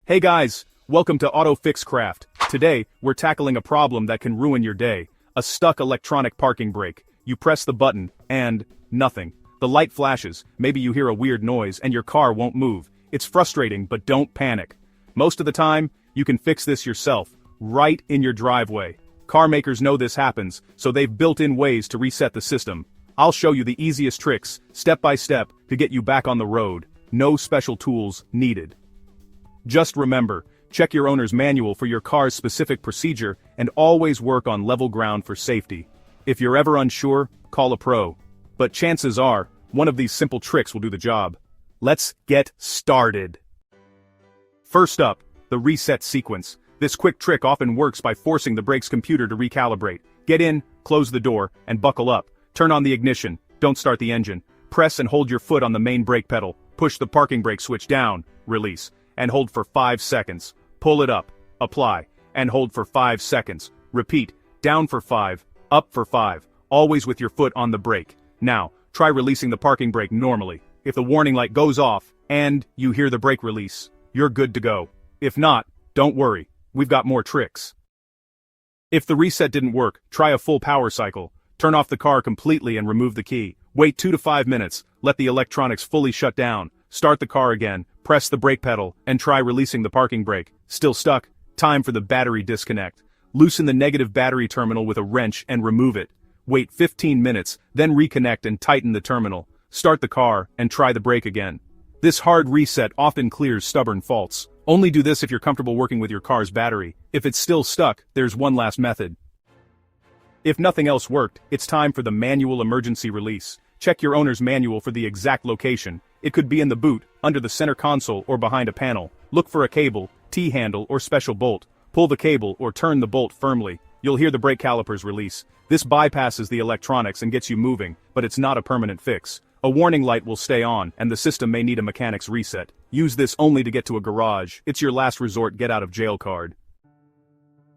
Hey guys, welcome to Auto Fix Craft. Today, we're tackling a problem that can ruin your day. A stuck electronic parking brake. You press the button, and nothing. The light flashes, maybe you hear a weird noise, and your car won't move. It's frustrating, but don't panic. Most of the time, you can fix this yourself, right in your driveway. Car makers know this happens, so they've built in ways to reset the system. I'll show you the easiest tricks, step by step, to get you back on the road. No special tools needed. Just remember, check your owner's manual for your car's specific procedure and always work on level ground for safety. If you're ever unsure, call a pro. But chances are, one of these simple tricks will do the job. Let's get started. First up, the reset sequence. This quick trick often works by forcing the brake's computer to recalibrate. Get in, close the door, and buckle up. Turn on the ignition, don't start the engine. Press and hold your foot on the main brake pedal. Push the parking brake switch down, release, and hold for 5 seconds. Pull it up, apply, and hold for 5 seconds. Repeat, down for 5, up for 5, always with your foot on the brake. Now, try releasing the parking brake normally. If the warning light goes off, and you hear the brake release, you're good to go. If not, don't worry, we've got more tricks. If the reset didn't work, try a full power cycle. Turn off the car completely and remove the key. Wait 2 to 5 minutes, let the electronics fully shut down. Start the car again, press the brake pedal, and try releasing the parking brake. Still stuck? Time for the battery disconnect. Loosen the negative battery terminal with a wrench and remove it. Wait 15 minutes, then reconnect and tighten the terminal. Start the car, and try the brake again. This hard reset often clears stubborn faults. Only do this if you're comfortable working with your car's battery. If it's still stuck, there's one last method. If nothing else worked, it's time for the manual emergency release. Check your owner's manual for the exact location. It could be in the boot, under the center console, or behind a panel. Look for a cable, T-handle, or special bolt. Pull the cable or turn the bolt firmly. You'll hear the brake calipers release. This bypasses the electronics and gets you moving, but it's not a permanent fix. A warning light will stay on, and the system may need a mechanic's reset. Use this only to get to a garage. It's your last resort get-out-of-jail card.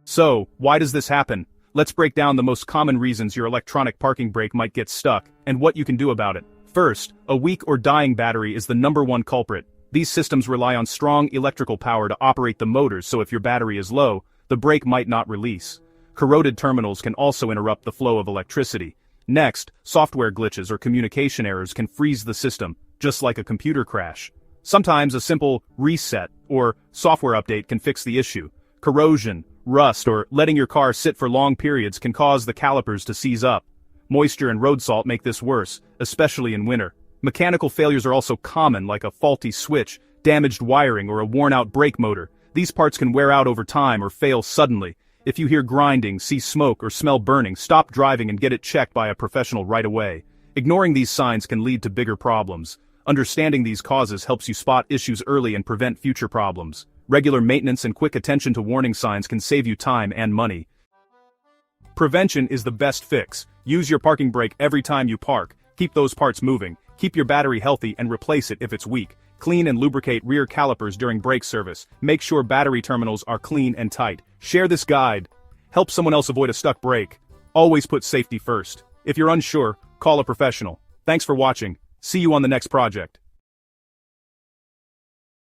So, why does this happen? Let's break down the most common reasons your electronic parking brake might get stuck, and what you can do about it. First, a weak or dying battery is the #1 culprit. These systems rely on strong electrical power to operate the motors, so if your battery is low, the brake might not release. Corroded terminals can also interrupt the flow of electricity. Next, software glitches or communication errors can freeze the system, just like a computer crash. Sometimes a simple reset or software update can fix the issue. Corrosion, rust, or letting your car sit for long periods can cause the calipers to seize up. Moisture and road salt make this worse, especially in winter. Mechanical failures are also common, like a faulty switch, damaged wiring, or a worn-out brake motor. These parts can wear out over time or fail suddenly. If you hear grinding, see smoke, or smell burning, stop driving and get it checked by a professional right away. Ignoring these signs can lead to bigger problems. Understanding these causes helps you spot issues early and prevent future problems. Regular maintenance and quick attention to warning signs can save you time and money. Prevention is the best fix. Use your parking brake every time you park. Keep those parts moving. Keep your battery healthy and replace it if it's weak. Clean and lubricate rear calipers during brake service. Make sure battery terminals are clean and tight. Share this guide. Help someone else avoid a stuck brake. Always put safety first. If you're unsure, call a professional. Thanks for watching. See you on the next project.